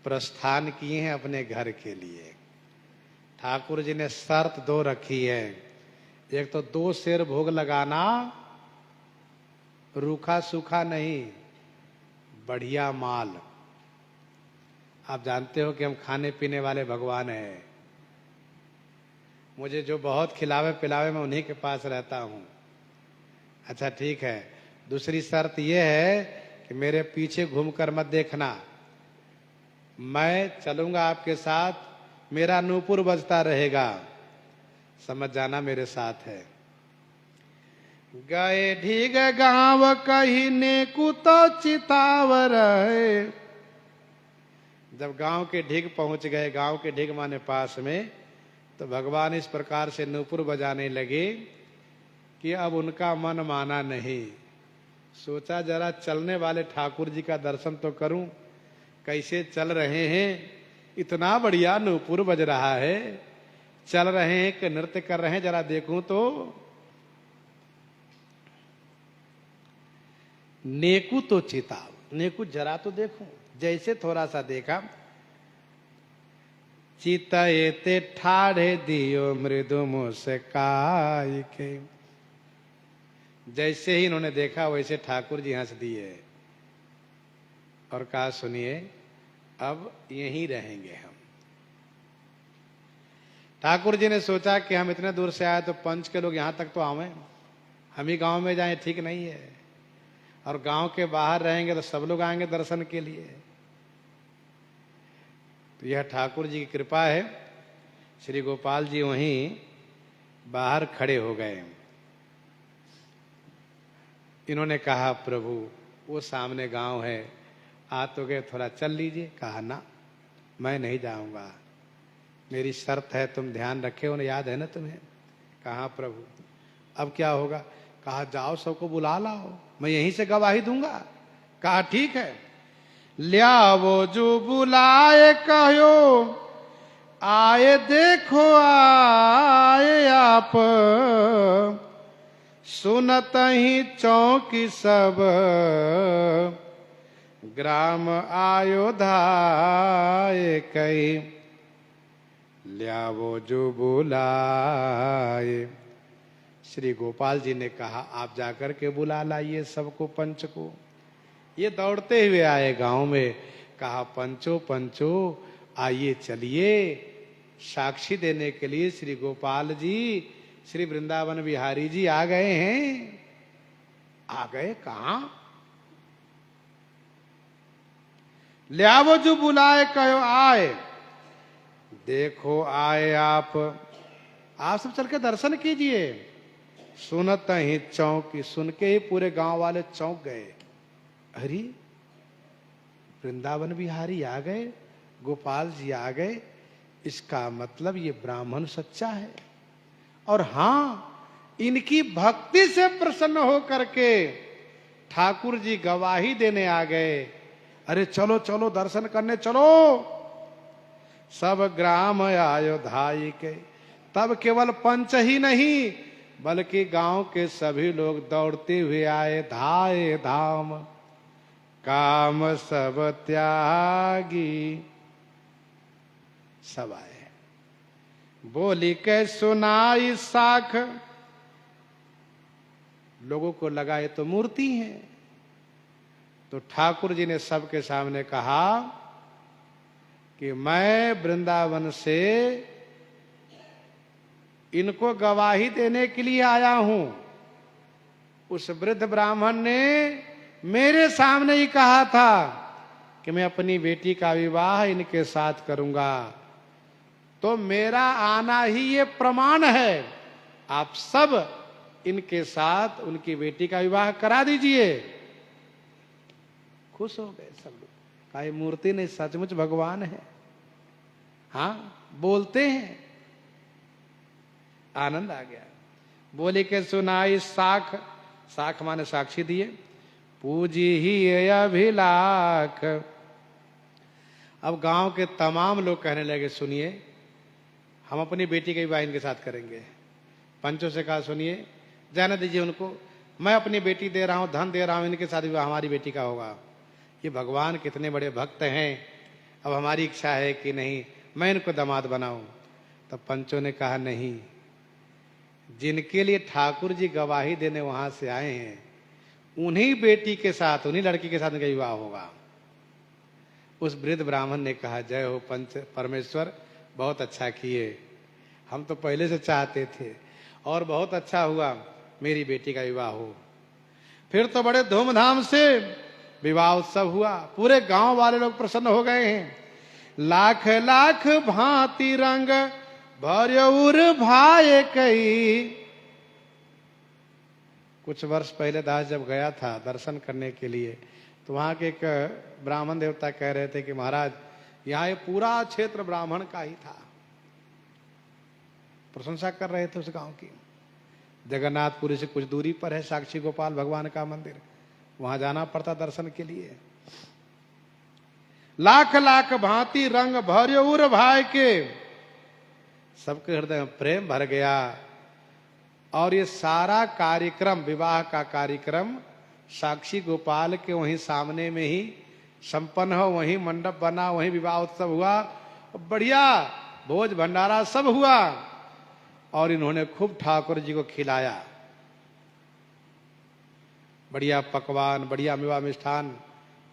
प्रस्थान किए हैं अपने घर के लिए। ठाकुर जी ने शर्त दो रखी है, एक तो 2 सेर भोग लगाना, रूखा सूखा नहीं, बढ़िया माल। आप जानते हो कि हम खाने पीने वाले भगवान हैं। मुझे जो बहुत खिलावे पिलावे मैं उन्हीं के पास रहता हूं। अच्छा ठीक है, दूसरी शर्त यह है कि मेरे पीछे घूमकर मत देखना, मैं चलूंगा आपके साथ, मेरा नूपुर बजता रहेगा, समझ जाना मेरे साथ है। गए ढीग गांव कही नेकु तो चितावर। जब गांव के ढीग पहुंच गए, गांव के ढीग माने पास में, तो भगवान इस प्रकार से नूपुर बजाने लगे कि अब उनका मन माना नहीं। सोचा जरा चलने वाले ठाकुर जी का दर्शन तो करूं, कैसे चल रहे हैं, इतना बढ़िया नूपुर बज रहा है, चल रहे हैं कि नृत्य कर रहे हैं, जरा देखूं तो। नेकु तो चिताव, नेकु जरा तो देखूं, जैसे थोड़ा सा देखा, चितएते ठाढ़े दियो मृदु मुस्काई के। जैसे ही इन्होंने देखा वैसे ठाकुर जी हंस दिए और कहा सुनिए अब यहीं रहेंगे हम। ठाकुर जी ने सोचा कि हम इतने दूर से आए तो पंच के लोग यहां तक तो आवे, हम ही गांव में जाएं ठीक नहीं है, और गांव के बाहर रहेंगे तो सब लोग आएंगे दर्शन के लिए। तो यह ठाकुर जी की कृपा है। श्री गोपाल जी वहीं बाहर खड़े हो गए। इन्होंने कहा प्रभु वो सामने गांव है, आ तो गए, थोड़ा चल लीजिए। कहा ना, मैं नहीं जाऊंगा, मेरी शर्त है, तुम ध्यान रखे हो ना, याद है ना तुम्हें। कहा प्रभु अब क्या होगा। कहा जाओ सबको बुला लाओ, मैं यहीं से गवाही दूंगा। कहा ठीक है, ल्यावो जो बुलाए कहो, आए देखो आए आप, सुनत ही चौकी सब, ग्राम आयोधाए कई, ल्यावो जो बुलाए। श्री गोपाल जी ने कहा आप जाकर के बुला लाइए सबको, पंच को। ये दौड़ते हुए आए गांव में। कहा पंचो पंचो आइए चलिए, साक्षी देने के लिए श्री गोपाल जी, श्री वृंदावन बिहारी जी आ गए हैं। आ गए कहां। ल्यावो जो बुलाए कहो आए, देखो आए आप सब चल के दर्शन कीजिए। सुनत ही चौंकी, सुन के ही पूरे गांव वाले चौंक गए। अरे वृंदावन बिहारी आ गए, गोपाल जी आ गए, इसका मतलब ये ब्राह्मण सच्चा है। और हां, इनकी भक्ति से प्रसन्न हो करके ठाकुर जी गवाही देने आ गए। अरे चलो चलो दर्शन करने चलो। सब ग्राम आयोधाई के, तब केवल पंच ही नहीं बल्कि गांव के सभी लोग दौड़ते हुए आए। धाए धाम काम सब त्यागी, सब आए। बोली के सुनाई साख, लोगों को लगा ये तो मूर्ति है। तो ठाकुर जी ने सबके सामने कहा कि मैं वृंदावन से इनको गवाही देने के लिए आया हूं। उस वृद्ध ब्राह्मण ने मेरे सामने ही कहा था कि मैं अपनी बेटी का विवाह इनके साथ करूंगा, तो मेरा आना ही ये प्रमाण है। आप सब इनके साथ उनकी बेटी का विवाह करा दीजिए। खुश हो गए सब लोग। कहा मूर्ति नहीं, सचमुच भगवान है। हाँ बोलते हैं, आनंद आ गया। बोली के सुनाई साख, साख माने साक्षी दिए। पूजी ही अभिलाख। अब गांव के तमाम लोग कहने लगे सुनिए हम अपनी बेटी का विवाह इनके साथ करेंगे। पंचों से कहा सुनिए जाने दीजिए उनको, मैं अपनी बेटी दे रहा हूं, धन दे रहा हूं, इनके साथ विवाह हमारी बेटी का होगा। ये भगवान कितने बड़े भक्त हैं, अब हमारी इच्छा है कि नहीं मैं इनको दामाद बनाऊं। तब पंचों ने कहा नहीं, जिनके लिए ठाकुर जी गवाही देने वहां से आए हैं उन्हीं बेटी के साथ, उन्हीं लड़की के साथ उनका विवाह होगा। उस वृद्ध ब्राह्मण ने कहा जय हो पंच परमेश्वर, बहुत अच्छा किए, हम तो पहले से चाहते थे और बहुत अच्छा हुआ मेरी बेटी का विवाह हो। फिर तो बड़े धूमधाम से विवाह उत्सव हुआ, पूरे गांव वाले लोग प्रसन्न हो गए हैं। लाख लाख भांति रंग भर्यउर भाए कई। कुछ वर्ष पहले दास जब गया था दर्शन करने के लिए, तो वहां के एक ब्राह्मण देवता कह रहे थे कि महाराज यहाँ ये पूरा क्षेत्र ब्राह्मण का ही था। प्रशंसा कर रहे थे उस गांव की। जगन्नाथपुरी से कुछ दूरी पर है साक्षी गोपाल भगवान का मंदिर, वहां जाना पड़ता दर्शन के लिए। लाख लाख भांति रंग भर्यउर भाई के, सबके हृदय में प्रेम भर गया। और ये सारा कार्यक्रम, विवाह का कार्यक्रम साक्षी गोपाल के वहीं सामने में ही संपन्न हो, वहीं मंडप बना, वहीं विवाह उत्सव हुआ, बढ़िया भोज भंडारा सब हुआ। और इन्होंने खूब ठाकुर जी को खिलाया, बढ़िया पकवान, बढ़िया मेवा मिष्ठान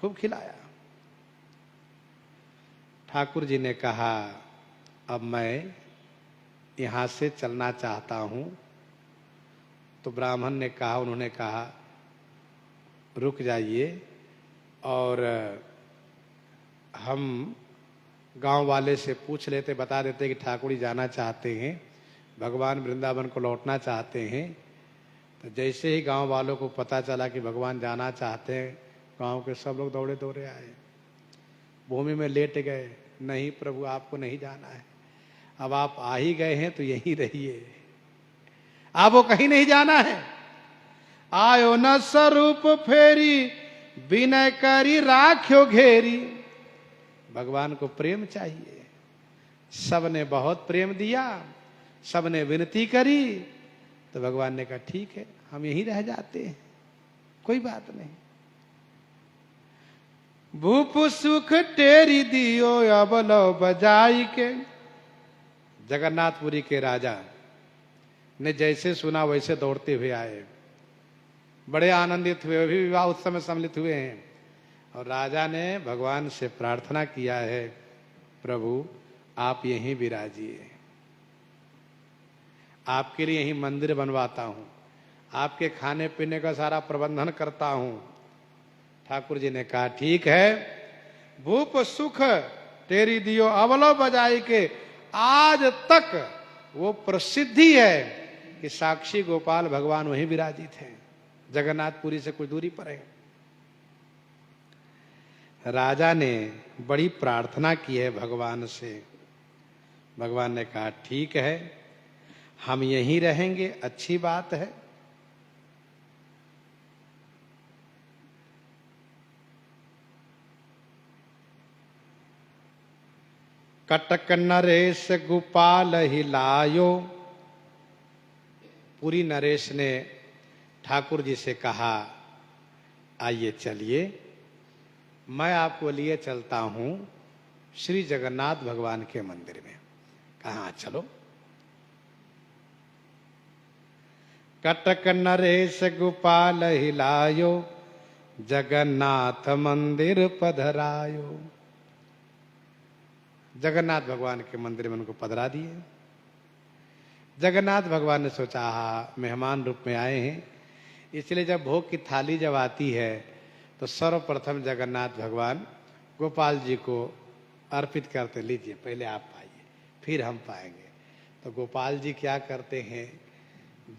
खूब खिलाया। ठाकुर जी ने कहा अब मैं यहां से चलना चाहता हूं। तो ब्राह्मण ने कहा, उन्होंने कहा रुक जाइए और हम गांव वाले से पूछ लेते, बता देते कि ठाकुर जी जाना चाहते हैं, भगवान वृंदावन को लौटना चाहते हैं। तो जैसे ही गांव वालों को पता चला कि भगवान जाना चाहते हैं, गांव के सब लोग दौड़े दौड़े आए, भूमि में लेट गए। नहीं प्रभु आपको नहीं जाना है, अब आप आ ही गए हैं तो यहीं रहिए, आपको कहीं नहीं जाना है। आयो न स्वरूप फेरी विनय करी राख्यो घेरी। भगवान को प्रेम चाहिए, सबने बहुत प्रेम दिया, सबने विनती करी, तो भगवान ने कहा ठीक है हम यहीं रह जाते हैं, कोई बात नहीं। भूप सुख टेरी दियो अब लो बजाई के। जगन्नाथपुरी के राजा ने जैसे सुना वैसे दौड़ते हुए आए, बड़े आनंदित हुए, भी विवाह उत्सव में सम्मिलित हुए हैं। और राजा ने भगवान से प्रार्थना किया है प्रभु आप यहीं विराजिए, आपके लिए यहीं मंदिर बनवाता हूं, आपके खाने पीने का सारा प्रबंधन करता हूं। ठाकुर जी ने कहा ठीक है, भूप सुख तेरी दियो अवलो बजाई के। आज तक वो प्रसिद्धि है कि साक्षी गोपाल भगवान वहीं विराजित हैं, जगन्नाथपुरी से कुछ दूरी पर है। राजा ने बड़ी प्रार्थना की है भगवान से, भगवान ने कहा ठीक है हम यहीं रहेंगे, अच्छी बात है। कटक नरेश गोपाल हिलायो। पूरी नरेश ने ठाकुर जी से कहा आइए चलिए, मैं आपको लिए चलता हूं श्री जगन्नाथ भगवान के मंदिर में। कहा चलो। कटक नरेश गोपाल हिलायो, जगन्नाथ मंदिर पधरायो। जगन्नाथ भगवान के मंदिर में उनको पधरा दिए। जगन्नाथ भगवान ने सोचा हाँ मेहमान रूप में आए हैं, इसलिए जब भोग की थाली जब आती है तो सर्वप्रथम जगन्नाथ भगवान गोपाल जी को अर्पित करते, लीजिए पहले आप पाइए फिर हम पाएंगे। तो गोपाल जी क्या करते हैं,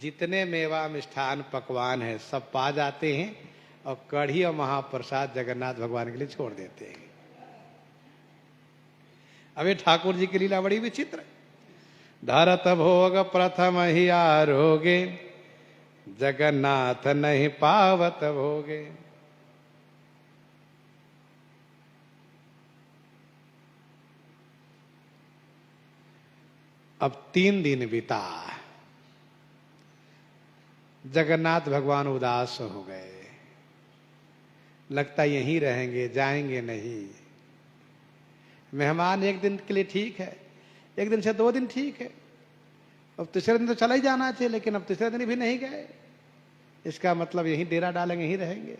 जितने मेवा मिष्ठान पकवान है सब पा जाते हैं और कढ़ी और महाप्रसाद जगन्नाथ भगवान के लिए छोड़ देते हैं। अबे ठाकुर जी की लीला बड़ी विचित्र। धरत भोग प्रथम ही आरोगे, जगन्नाथ नहीं पावत भोगे। अब 3 दिन बीता, जगन्नाथ भगवान उदास हो गए, लगता यहीं रहेंगे जाएंगे नहीं। मेहमान एक दिन के लिए ठीक है, एक दिन से 2 दिन ठीक है, अब तीसरे दिन तो चला ही जाना चाहिए, लेकिन अब तीसरे दिन भी नहीं गए, इसका मतलब यहीं डेरा डालेंगे, यहीं रहेंगे।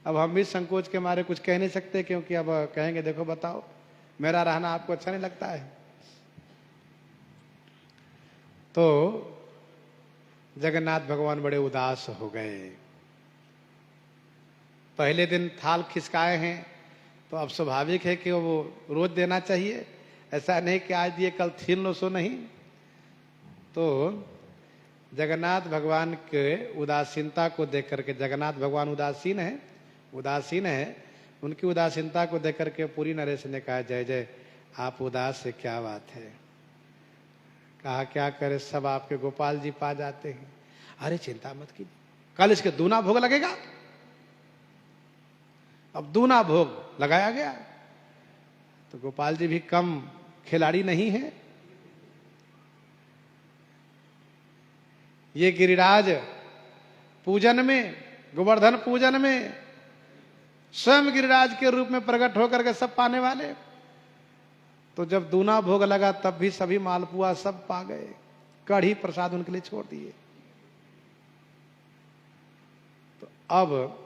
अब हम भी संकोच के मारे कुछ कह नहीं सकते, क्योंकि अब कहेंगे देखो बताओ मेरा रहना आपको अच्छा नहीं लगता है। तो जगन्नाथ भगवान बड़े उदास हो गए। पहले दिन थाल खिसकाए हैं तो अब स्वाभाविक है कि वो रोज देना चाहिए, ऐसा नहीं कि आज दिए कल छीन लो, सो नहीं। तो जगन्नाथ भगवान के उदासीनता को देख करके, जगन्नाथ भगवान उदासीन है, उनकी उदासीनता को देख करके पुरी नरेश ने कहा जय जय आप उदास से क्या बात है। कहा क्या करे, सब आपके गोपाल जी पा जाते हैं। अरे चिंता मत कीजिए, कल इसके दूना भोग लगेगा। अब दूना भोग लगाया गया, तो गोपाल जी भी कम खिलाड़ी नहीं है। ये गिरिराज पूजन में, गोवर्धन पूजन में स्वयं गिरिराज के रूप में प्रकट होकर के सब पाने वाले, तो जब दूना भोग लगा तब भी सभी मालपुआ सब पा गए, कढ़ी प्रसाद उनके लिए छोड़ दिए। तो अब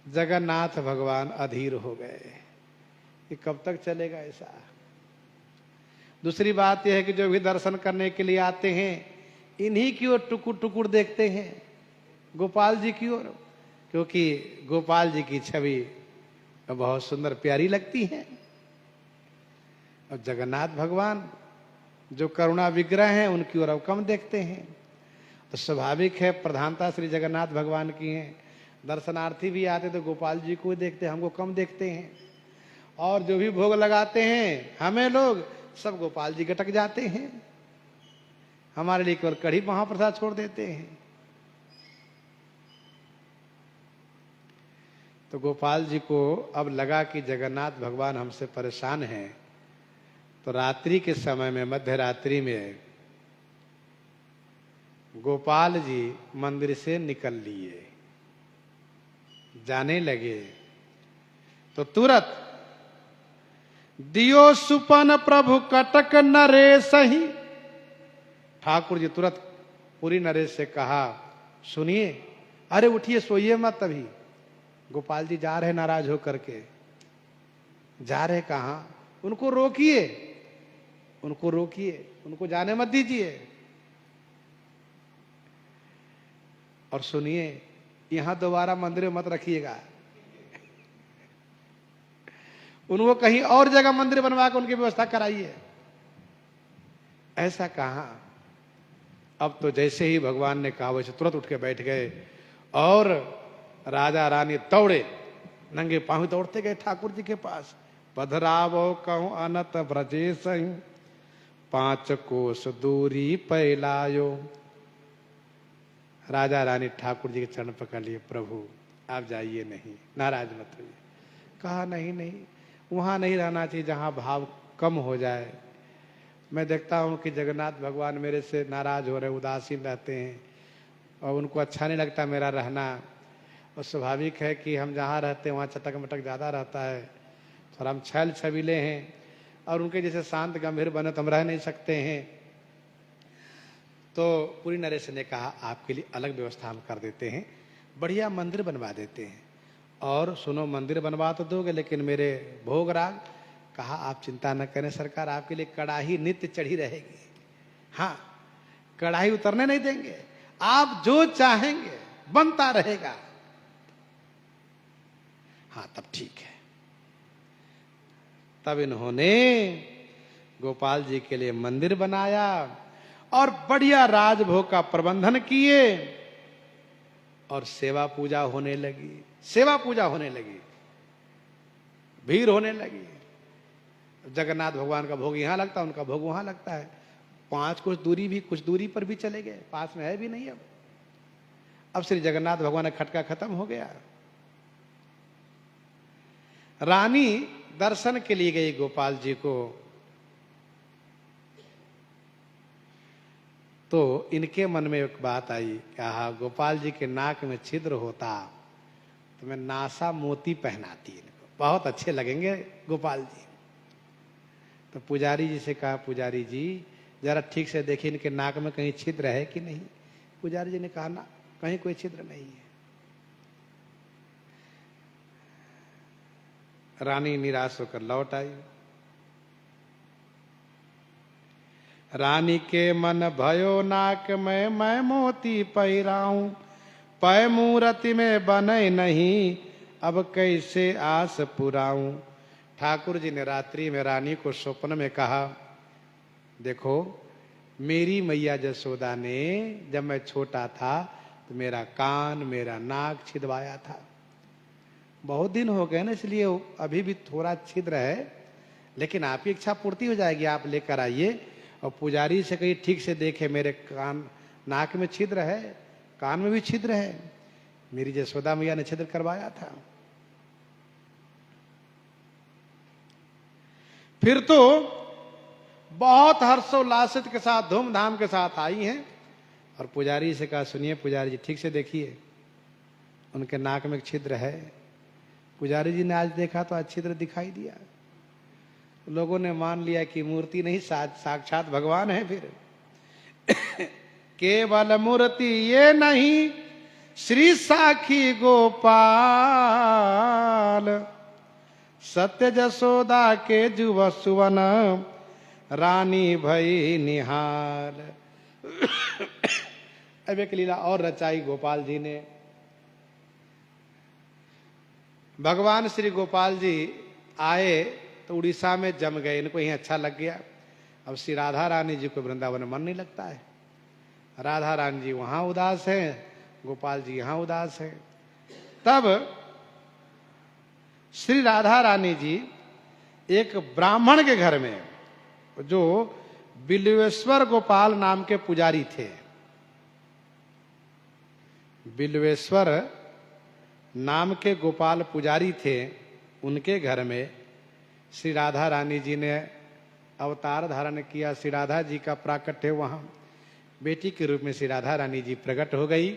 जगन्नाथ भगवान अधीर हो गए कि कब तक चलेगा ऐसा। दूसरी बात यह है कि जो भी दर्शन करने के लिए आते हैं इन्हीं की ओर टुकुर टुकुर देखते हैं, गोपाल जी की ओर, क्योंकि गोपाल जी की छवि बहुत सुंदर प्यारी लगती है। और जगन्नाथ भगवान जो करुणा विग्रह हैं उनकी ओर अब कम देखते हैं। तो स्वाभाविक है, प्रधानता श्री जगन्नाथ भगवान की है। दर्शनार्थी भी आते तो गोपाल जी को देखते, हमको कम देखते हैं। और जो भी भोग लगाते हैं हमें लोग, सब गोपाल जी गटक जाते हैं, हमारे लिए केवल कढ़ी महाप्रसाद छोड़ देते हैं। तो गोपाल जी को अब लगा कि जगन्नाथ भगवान हमसे परेशान हैं। तो रात्रि के समय में, मध्य रात्रि में गोपाल जी मंदिर से निकल लिए, जाने लगे। तो तुरंत दियो सुपन प्रभु कटक नरेश ही, ठाकुर जी तुरंत पुरी नरेश से कहा सुनिए, अरे उठिए, सोइए मत, अभी गोपाल जी जा रहे नाराज होकर के। जा रहे कहां? उनको रोकिए, उनको रोकिए, उनको जाने मत दीजिए। और सुनिए, यहां दोबारा मंदिर में मत रखिएगा, उनको कहीं और जगह मंदिर बनवा के उनकी व्यवस्था कराइए। ऐसा कहा। अब तो जैसे ही भगवान ने कहा वैसे तुरंत उठ के बैठ गए, और राजा रानी दौड़े, नंगे पांव दौड़ते गए ठाकुर जी के पास। पधरावो कहूं अनत ब्रजेश, 5 कोस दूरी पैलायो। राजा रानी ठाकुर जी के चरण पकड़ लिए, प्रभु आप जाइए नहीं, नाराज मत होइए। कहा नहीं नहीं, वहां नहीं रहना चाहिए जहां भाव कम हो जाए। मैं देखता हूं कि जगन्नाथ भगवान मेरे से नाराज हो रहे, उदासीन रहते हैं, और उनको अच्छा नहीं लगता मेरा रहना। और स्वाभाविक है कि हम जहाँ रहते हैं वहाँ चटक मटक ज़्यादा रहता है, थोड़ा हम छैल छबीले हैं, और उनके जैसे शांत गंभीर बने तो हम रह नहीं सकते हैं। तो पुरी नरेश ने कहा आपके लिए अलग व्यवस्था हम कर देते हैं, बढ़िया मंदिर बनवा देते हैं। और सुनो, मंदिर बनवा तो दोगे लेकिन मेरे भोग राग, कहा आप चिंता न करें सरकार, आपके लिए कड़ाही नित्य चढ़ी रहेगी। हाँ, कड़ाही उतरने नहीं देंगे, आप जो चाहेंगे बनता रहेगा। हाँ तब ठीक है। तब इन्होंने गोपाल जी के लिए मंदिर बनाया और बढ़िया राजभोग का प्रबंधन किए, और सेवा पूजा होने लगी, सेवा पूजा होने लगी, भीड़ होने लगी। जगन्नाथ भगवान का भोग यहां लगता है, उनका भोग वहां लगता है, 5 कोस दूरी भी, कुछ दूरी पर भी चले गए, पास में है भी नहीं। अब श्री जगन्नाथ भगवान का खटका खत्म हो गया। रानी दर्शन के लिए गई गोपाल जी को, तो इनके मन में एक बात आई, कहा गोपाल जी के नाक में छिद्र होता तो मैं नासा मोती पहनाती इनको, बहुत अच्छे लगेंगे गोपाल जी। तो पुजारी जी से कहा, पुजारी जी जरा ठीक से देखिए इनके नाक में कहीं छिद्र है कि नहीं। पुजारी जी ने कहा ना, कहीं कोई छिद्र नहीं है। रानी निराश होकर लौट आई। रानी के मन भयो नाक में मैं मोती पहिराऊं, पै मूर्ति में बने नहीं अब कैसे आस पुराऊं। ठाकुर जी ने रात्रि में रानी को स्वप्न में कहा, देखो मेरी मैया जसोदा ने जब मैं छोटा था तो मेरा कान मेरा नाक छिदवाया था। बहुत दिन हो गए ना, इसलिए अभी भी थोड़ा छिद्र है, लेकिन आपकी इच्छा पूर्ति हो जाएगी। आप लेकर आइए और पुजारी से कहीं ठीक से देखे, मेरे कान नाक में छिद्र है, कान में भी छिद्र है, मेरी जसोदा मैया ने छिद्र करवाया था। फिर तो बहुत हर्षोल्लासित के साथ धूमधाम के साथ आई हैं और पुजारी से कहा, सुनिए पुजारी जी ठीक से देखिए उनके नाक में छिद्र है। पुजारी जी ने आज देखा तो आज छिद्र दिखाई दिया। लोगों ने मान लिया कि मूर्ति नहीं साक्षात भगवान है। फिर केवल मूर्ति ये नहीं श्री साखी गोपाल, सत्य जसोदा के जुव सुवन रानी भई निहाल। अब एक लीला और रचाई गोपाल जी ने। भगवान श्री गोपाल जी आए तो उड़ीसा में जम गए, इनको यहीं अच्छा लग गया। अब श्री राधा रानी जी को वृंदावन में मन नहीं लगता है। राधा रानी जी वहां उदास है, गोपाल जी यहां उदास है। तब श्री राधा रानी जी एक ब्राह्मण के घर में, जो बिल्वेश्वर गोपाल नाम के पुजारी थे, बिल्वेश्वर नाम के गोपाल पुजारी थे, उनके घर में श्री राधा रानी जी ने अवतार धारण किया। श्री राधा जी का प्राकट्य वहां बेटी के रूप में श्री राधा रानी जी प्रकट हो गई।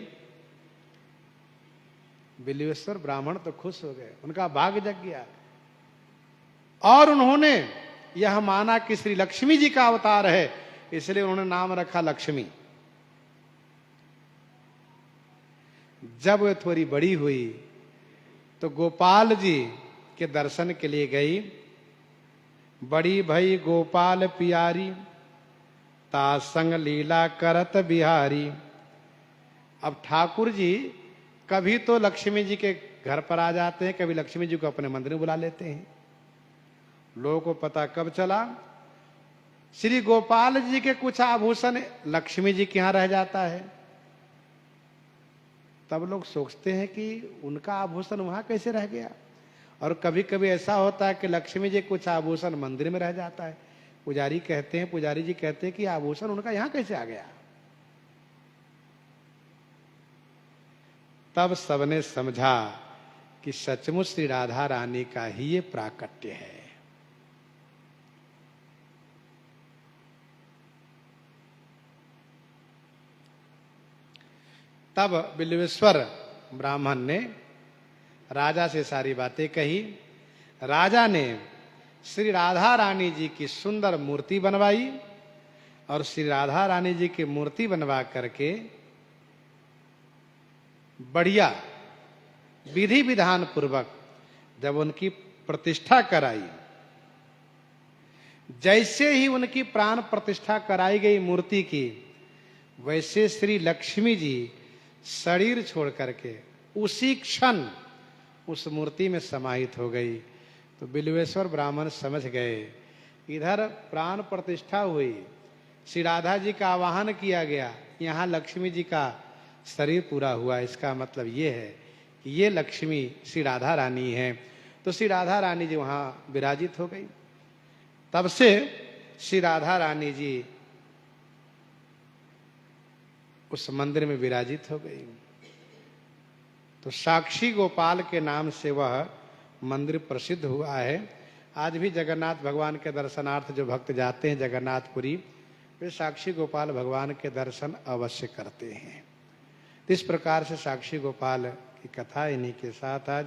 बिल्वेश्वर ब्राह्मण तो खुश हो गए, उनका भाग जग गया और उन्होंने यह माना कि श्री लक्ष्मी जी का अवतार है, इसलिए उन्होंने नाम रखा लक्ष्मी। जब वह थोड़ी बड़ी हुई तो गोपाल जी के दर्शन के लिए गई। बड़ी भई गोपाल पियारी, ता संग लीला करत बिहारी। अब ठाकुर जी कभी तो लक्ष्मी जी के घर पर आ जाते हैं, कभी लक्ष्मी जी को अपने मंदिर में बुला लेते हैं। लोगों को पता कब चला, श्री गोपाल जी के कुछ आभूषण लक्ष्मी जी के यहां रह जाता है। तब लोग सोचते हैं कि उनका आभूषण वहां कैसे रह गया। और कभी कभी ऐसा होता है कि लक्ष्मी जी कुछ आभूषण मंदिर में रह जाता है। पुजारी जी कहते हैं कि आभूषण उनका यहां कैसे आ गया। तब सबने समझा कि सचमुच श्री राधा रानी का ही ये प्राकट्य है। तब बिल्वेश्वर ब्राह्मण ने राजा से सारी बातें कही। राजा ने श्री राधा रानी जी की सुंदर मूर्ति बनवाई और श्री राधा रानी जी की मूर्ति बनवा करके बढ़िया विधि विधान पूर्वक जब उनकी प्रतिष्ठा कराई, जैसे ही उनकी प्राण प्रतिष्ठा कराई गई मूर्ति की, वैसे श्री लक्ष्मी जी शरीर छोड़ करके उसी क्षण उस मूर्ति में समाहित हो गई। तो बिल्वेश्वर ब्राह्मण समझ गए, इधर प्राण प्रतिष्ठा हुई, श्री राधा जी का आवाहन किया गया, यहाँ लक्ष्मी जी का शरीर पूरा हुआ। इसका मतलब ये है कि ये लक्ष्मी श्री राधा रानी है। तो श्री राधा रानी जी वहाँ विराजित हो गई। तब से श्री राधा रानी जी उस मंदिर में विराजित हो गई। तो साक्षी गोपाल के नाम से वह मंदिर प्रसिद्ध हुआ है। आज भी जगन्नाथ भगवान के दर्शनार्थ जो भक्त जाते हैं जगन्नाथपुरी, वे साक्षी गोपाल भगवान के दर्शन अवश्य करते हैं। इस प्रकार से साक्षी गोपाल की कथा इन्हीं के साथ आज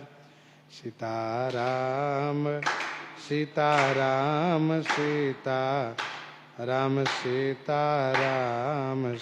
सीताराम सीताराम सीताराम सीताराम।